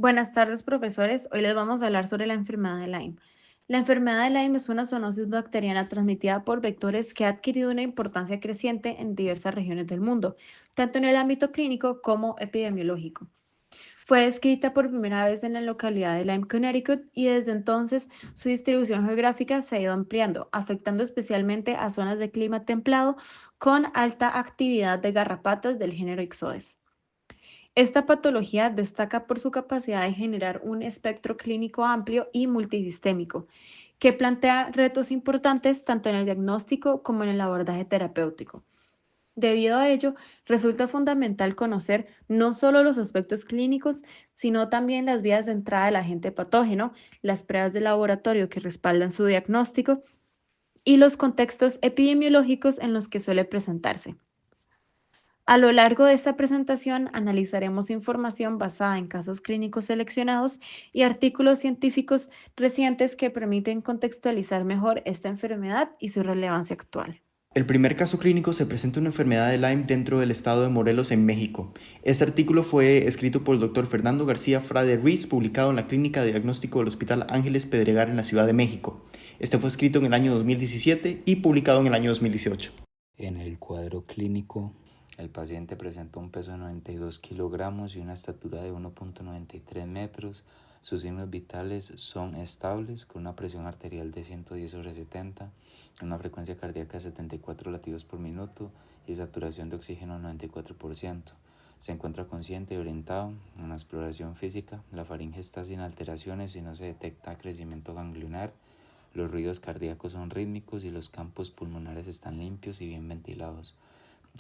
Buenas tardes, profesores. Hoy les vamos a hablar sobre la enfermedad de Lyme. La enfermedad de Lyme es una zoonosis bacteriana transmitida por vectores que ha adquirido una importancia creciente en diversas regiones del mundo, tanto en el ámbito clínico como epidemiológico. Fue descrita por primera vez en la localidad de Lyme, Connecticut, y desde entonces su distribución geográfica se ha ido ampliando, afectando especialmente a zonas de clima templado con alta actividad de garrapatas del género Ixodes. Esta patología destaca por su capacidad de generar un espectro clínico amplio y multisistémico, que plantea retos importantes tanto en el diagnóstico como en el abordaje terapéutico. Debido a ello, resulta fundamental conocer no solo los aspectos clínicos, sino también las vías de entrada del agente patógeno, las pruebas de laboratorio que respaldan su diagnóstico y los contextos epidemiológicos en los que suele presentarse. A lo largo de esta presentación analizaremos información basada en casos clínicos seleccionados y artículos científicos recientes que permiten contextualizar mejor esta enfermedad y su relevancia actual. El primer caso clínico se presenta una enfermedad de Lyme dentro del estado de Morelos, en México. Este artículo fue escrito por el doctor Fernando García Frade Ruiz, publicado en la Clínica de Diagnóstico del Hospital Ángeles Pedregal en la Ciudad de México. Este fue escrito en el año 2017 y publicado en el año 2018. En el cuadro clínico, el paciente presentó un peso de 92 kilogramos y una estatura de 1.93 metros. Sus signos vitales son estables, con una presión arterial de 110/70, una frecuencia cardíaca de 74 latidos por minuto y saturación de oxígeno 94%. Se encuentra consciente y orientado. En la exploración física, la faringe está sin alteraciones y no se detecta crecimiento ganglionar. Los ruidos cardíacos son rítmicos y los campos pulmonares están limpios y bien ventilados.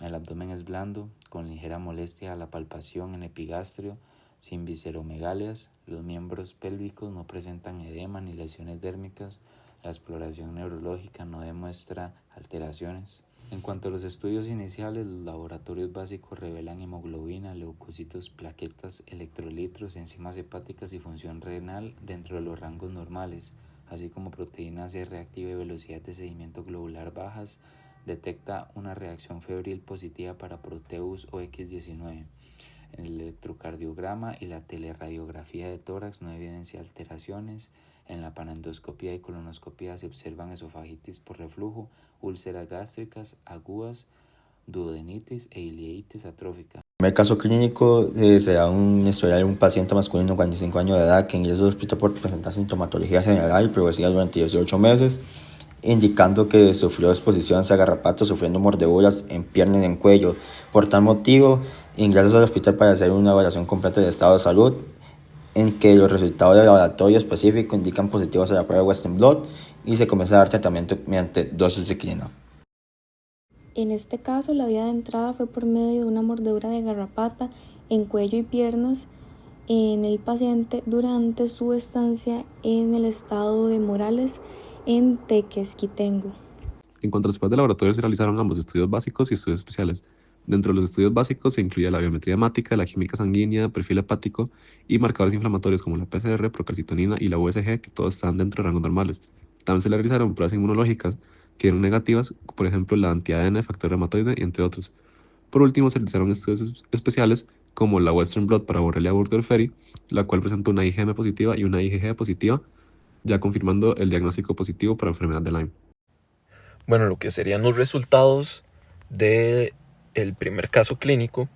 El abdomen es blando, con ligera molestia a la palpación en epigastrio, sin visceromegalias. Los miembros pélvicos no presentan edema ni lesiones dérmicas. La exploración neurológica no demuestra alteraciones. En cuanto a los estudios iniciales, los laboratorios básicos revelan hemoglobina, leucocitos, plaquetas, electrolitos, enzimas hepáticas y función renal dentro de los rangos normales, así como proteína C reactiva y velocidad de sedimento globular bajas. Detecta una reacción febril positiva para Proteus o X19. En el electrocardiograma y la teleradiografía de tórax no evidencia alteraciones. En la panendoscopía y colonoscopía se observan esofagitis por reflujo, úlceras gástricas agudas, duodenitis e ileitis atrófica. En el caso clínico se da un historial de un paciente masculino de 45 años de edad que ingresa al hospital por presentar sintomatología general y progresiva durante 18 meses, indicando que sufrió exposición a garrapatos, sufriendo mordeduras en pierna y en cuello. Por tal motivo, ingresa al hospital para hacer una evaluación completa del estado de salud, en que los resultados del laboratorio específico indican positivos a la prueba de Western Blot y se comienza a dar tratamiento mediante dosis de ciclina. En este caso, la vía de entrada fue por medio de una mordedura de garrapata en cuello y piernas en el paciente durante su estancia en el estado de Morales en Tequesquitengo. En cuanto a los estudios de laboratorio, se realizaron ambos estudios básicos y estudios especiales. Dentro de los estudios básicos se incluye la biometría hemática, la química sanguínea, perfil hepático y marcadores inflamatorios como la PCR, procalcitonina y la USG, que todos están dentro de rangos normales. También se le realizaron pruebas inmunológicas que eran negativas, por ejemplo la anti-ADN, factor reumatoide, entre otros. Por último, se realizaron estudios especiales como la Western Blot para Borrelia burgdorferi, la cual presentó una IgM positiva y una IgG positiva, ya confirmando el diagnóstico positivo para enfermedad de Lyme. Bueno, lo que serían los resultados del primer caso clínico,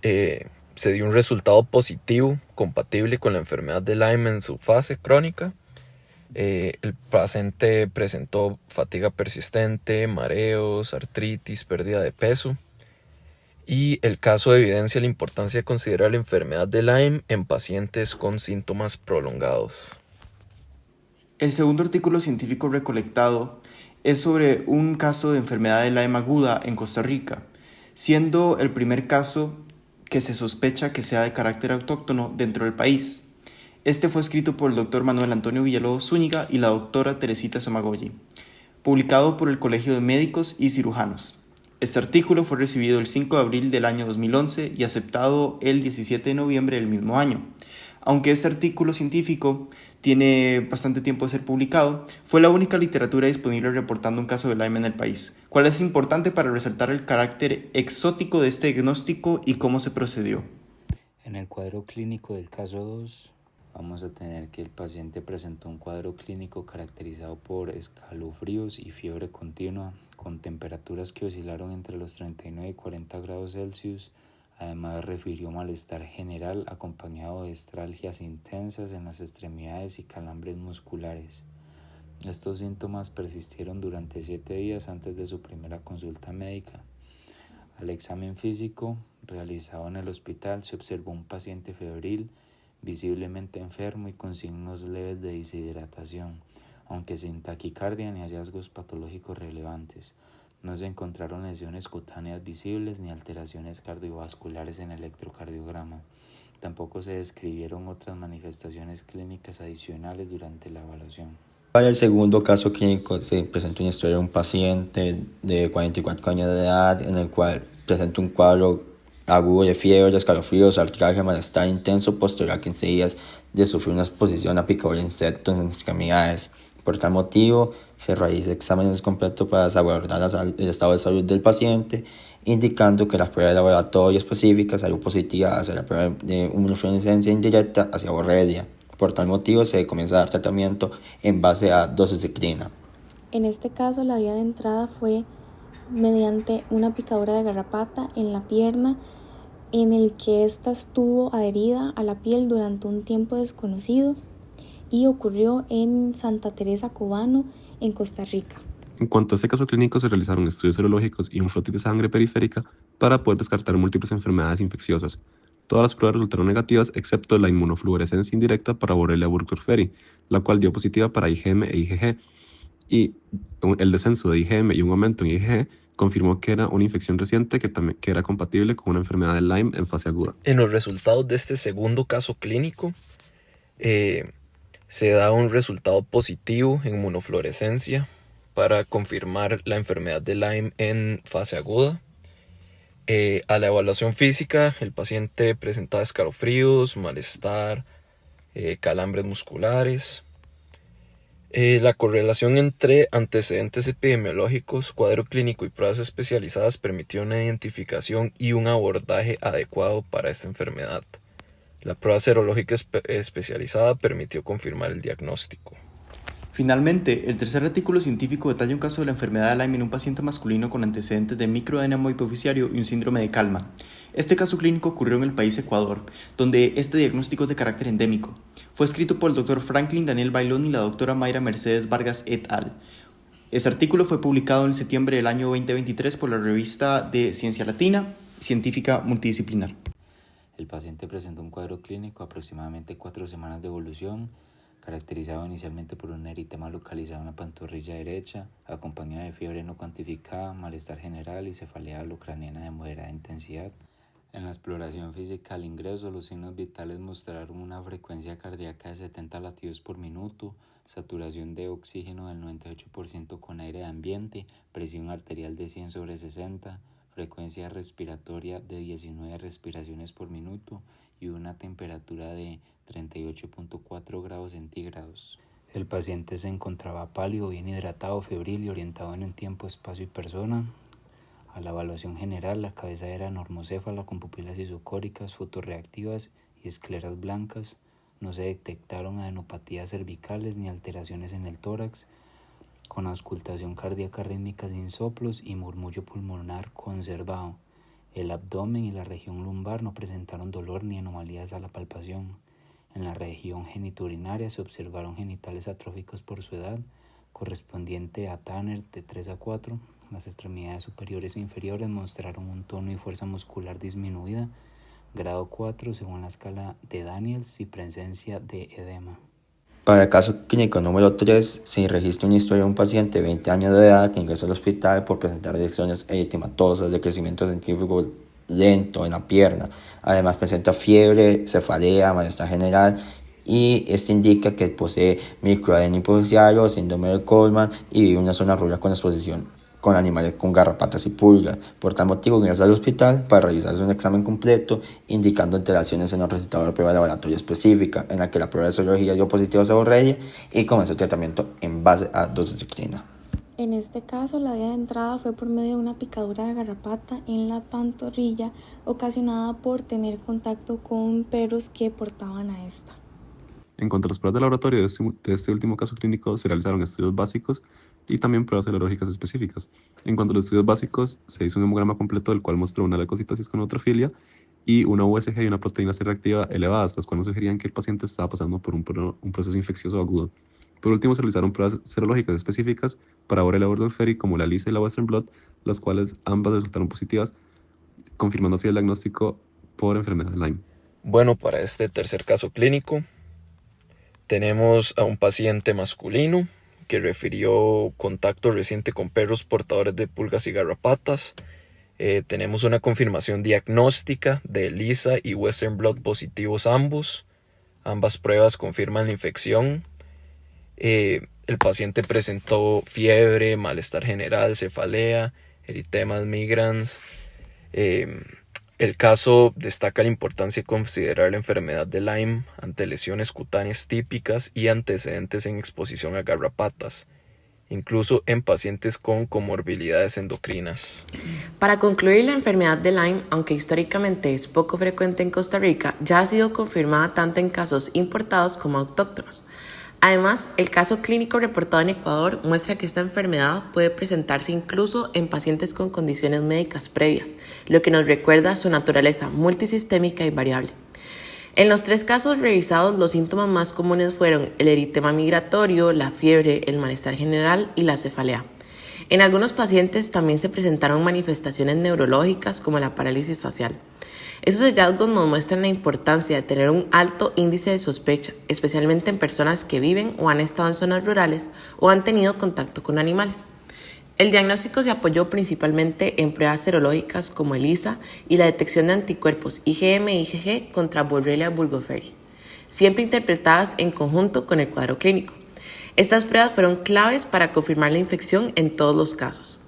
se dio un resultado positivo compatible con la enfermedad de Lyme en su fase crónica. El paciente presentó fatiga persistente, mareos, artritis, pérdida de peso. Y el caso evidencia la importancia de considerar la enfermedad de Lyme en pacientes con síntomas prolongados. El segundo artículo científico recolectado es sobre un caso de enfermedad de Lyme aguda en Costa Rica, siendo el primer caso que se sospecha que sea de carácter autóctono dentro del país. Este fue escrito por el doctor Manuel Antonio Villalobos Zúñiga y la doctora Teresita Somagoyi, publicado por el Colegio de Médicos y Cirujanos. Este artículo fue recibido el 5 de abril del año 2011 y aceptado el 17 de noviembre del mismo año. Aunque este artículo científico tiene bastante tiempo de ser publicado, fue la única literatura disponible reportando un caso de Lyme en el país, cual es importante para resaltar el carácter exótico de este diagnóstico y cómo se procedió. En el cuadro clínico del caso 2, vamos a tener que el paciente presentó un cuadro clínico caracterizado por escalofríos y fiebre continua, con temperaturas que oscilaron entre los 39 y 40 grados Celsius. Además, refirió malestar general acompañado de estralgias intensas en las extremidades y calambres musculares. Estos síntomas persistieron durante 7 días antes de su primera consulta médica. Al examen físico realizado en el hospital se observó un paciente febril, visiblemente enfermo y con signos leves de deshidratación, aunque sin taquicardia ni hallazgos patológicos relevantes. No se encontraron lesiones cutáneas visibles ni alteraciones cardiovasculares en el electrocardiograma. Tampoco se describieron otras manifestaciones clínicas adicionales durante la evaluación. Para el segundo caso clínico se presentó una historia de un paciente de 44 años de edad en el cual presenta un cuadro agudo de fiebre, escalofríos, artralgia, malestar intenso posterior a 15 días de sufrir una exposición a picadura de insectos en extremidades. Por tal motivo, se realiza exámenes completos para salvaguardar el estado de salud del paciente, indicando que la prueba de laboratorio específica salió positiva hacia la prueba de inmunofluorescencia indirecta hacia borrelia. Por tal motivo, se comienza a dar tratamiento en base a doxiciclina. En este caso, la vía de entrada fue mediante una picadura de garrapata en la pierna, en el que ésta estuvo adherida a la piel durante un tiempo desconocido y ocurrió en Santa Teresa Cobano, en Costa Rica. En cuanto a este caso clínico, se realizaron estudios serológicos y un frotis de sangre periférica para poder descartar múltiples enfermedades infecciosas. Todas las pruebas resultaron negativas excepto la inmunofluorescencia indirecta para Borrelia burgdorferi, la cual dio positiva para IgM e IgG, y el descenso de IgM y un aumento en IgG confirmó que era una infección reciente que era compatible con una enfermedad de Lyme en fase aguda. En los resultados de este segundo caso clínico, se da un resultado positivo en inmunofluorescencia para confirmar la enfermedad de Lyme en fase aguda. A la evaluación física, el paciente presentaba escalofríos, malestar, calambres musculares. La correlación entre antecedentes epidemiológicos, cuadro clínico y pruebas especializadas permitió una identificación y un abordaje adecuado para esta enfermedad. La prueba serológica especializada permitió confirmar el diagnóstico. Finalmente, el tercer artículo científico detalla un caso de la enfermedad de Lyme en un paciente masculino con antecedentes de microedema hipoficiario y un síndrome de calma. Este caso clínico ocurrió en el país Ecuador, donde este diagnóstico es de carácter endémico. Fue escrito por el Dr. Franklin Daniel Bailón y la doctora Mayra Mercedes Vargas et al. Este artículo fue publicado en septiembre del año 2023 por la revista de Ciencia Latina, científica multidisciplinar. El paciente presentó un cuadro clínico aproximadamente 4 semanas de evolución, caracterizado inicialmente por un eritema localizado en la pantorrilla derecha, acompañado de fiebre no cuantificada, malestar general y cefalea halocraniana de moderada intensidad. En la exploración física al ingreso, los signos vitales mostraron una frecuencia cardíaca de 70 latidos por minuto, saturación de oxígeno del 98% con aire de ambiente, presión arterial de 100/60, frecuencia respiratoria de 19 respiraciones por minuto y una temperatura de 38.4 grados centígrados. El paciente se encontraba pálido, bien hidratado, febril y orientado en el tiempo, espacio y persona. A la evaluación general, la cabeza era normocéfala con pupilas isocóricas, fotorreactivas y escleras blancas. No se detectaron adenopatías cervicales ni alteraciones en el tórax, con auscultación cardíaca rítmica sin soplos y murmullo pulmonar conservado. El abdomen y la región lumbar no presentaron dolor ni anomalías a la palpación. En la región genitourinaria se observaron genitales atróficos por su edad, correspondiente a Tanner de 3 a 4. Las extremidades superiores e inferiores mostraron un tono y fuerza muscular disminuida, grado 4 según la escala de Daniels y presencia de edema. Para el caso clínico número 3, se registra una historia de un paciente de 20 años de edad que ingresó al hospital por presentar lesiones eritematosas de crecimiento centrífugo lento en la pierna. Además presenta fiebre, cefalea, malestar general y esto indica que posee microedema hipoficiario, síndrome de Coleman y vive en una zona rural con exposición con animales con garrapatas y pulgas. Por tal motivo ingresa al hospital para realizarse un examen completo indicando alteraciones en el resultado de la prueba de laboratorio específica, en la que la prueba de serología dio positivo a Borrelia y comenzó el tratamiento en base a doxiciclina. En este caso, la vía de entrada fue por medio de una picadura de garrapata en la pantorrilla ocasionada por tener contacto con perros que portaban a esta. En cuanto a las pruebas de laboratorio de este último caso clínico, se realizaron estudios básicos y también pruebas serológicas específicas. En cuanto a los estudios básicos, se hizo un hemograma completo, el cual mostró una leucocitosis con neutrofilia y una USG y una proteína C reactiva elevadas, las cuales sugerían que el paciente estaba pasando por un proceso infeccioso agudo. Por último, se realizaron pruebas serológicas específicas para Borrelia burgdorferi como la ELISA y la Western Blot, las cuales ambas resultaron positivas, confirmando así el diagnóstico por enfermedad de Lyme. Bueno, para este tercer caso clínico tenemos a un paciente masculino que refirió contacto reciente con perros portadores de pulgas y garrapatas. Tenemos una confirmación diagnóstica de ELISA y Western Blot positivos ambos. Ambas pruebas confirman la infección. El paciente presentó fiebre, malestar general, cefalea, eritemas migrans. El caso destaca la importancia de considerar la enfermedad de Lyme ante lesiones cutáneas típicas y antecedentes en exposición a garrapatas, incluso en pacientes con comorbilidades endocrinas. Para concluir, la enfermedad de Lyme, aunque históricamente es poco frecuente en Costa Rica, ya ha sido confirmada tanto en casos importados como autóctonos. Además, el caso clínico reportado en Ecuador muestra que esta enfermedad puede presentarse incluso en pacientes con condiciones médicas previas, lo que nos recuerda su naturaleza multisistémica y variable. En los 3 casos revisados, los síntomas más comunes fueron el eritema migratorio, la fiebre, el malestar general y la cefalea. En algunos pacientes también se presentaron manifestaciones neurológicas como la parálisis facial. Esos hallazgos nos muestran la importancia de tener un alto índice de sospecha, especialmente en personas que viven o han estado en zonas rurales o han tenido contacto con animales. El diagnóstico se apoyó principalmente en pruebas serológicas como ELISA y la detección de anticuerpos IgM e IgG contra Borrelia burgdorferi, siempre interpretadas en conjunto con el cuadro clínico. Estas pruebas fueron claves para confirmar la infección en todos los casos.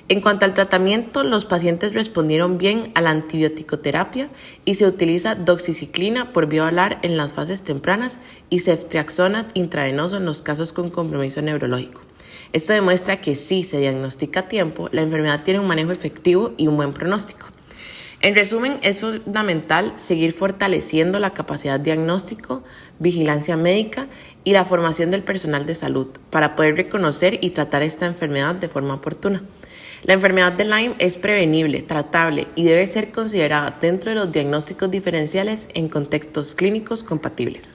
En cuanto al tratamiento, los pacientes respondieron bien a la antibiótico-terapia y se utiliza doxiciclina por vía oral en las fases tempranas y ceftriaxona intravenoso en los casos con compromiso neurológico. Esto demuestra que si se diagnostica a tiempo, la enfermedad tiene un manejo efectivo y un buen pronóstico. En resumen, es fundamental seguir fortaleciendo la capacidad diagnóstico, vigilancia médica y la formación del personal de salud para poder reconocer y tratar esta enfermedad de forma oportuna. La enfermedad de Lyme es prevenible, tratable y debe ser considerada dentro de los diagnósticos diferenciales en contextos clínicos compatibles.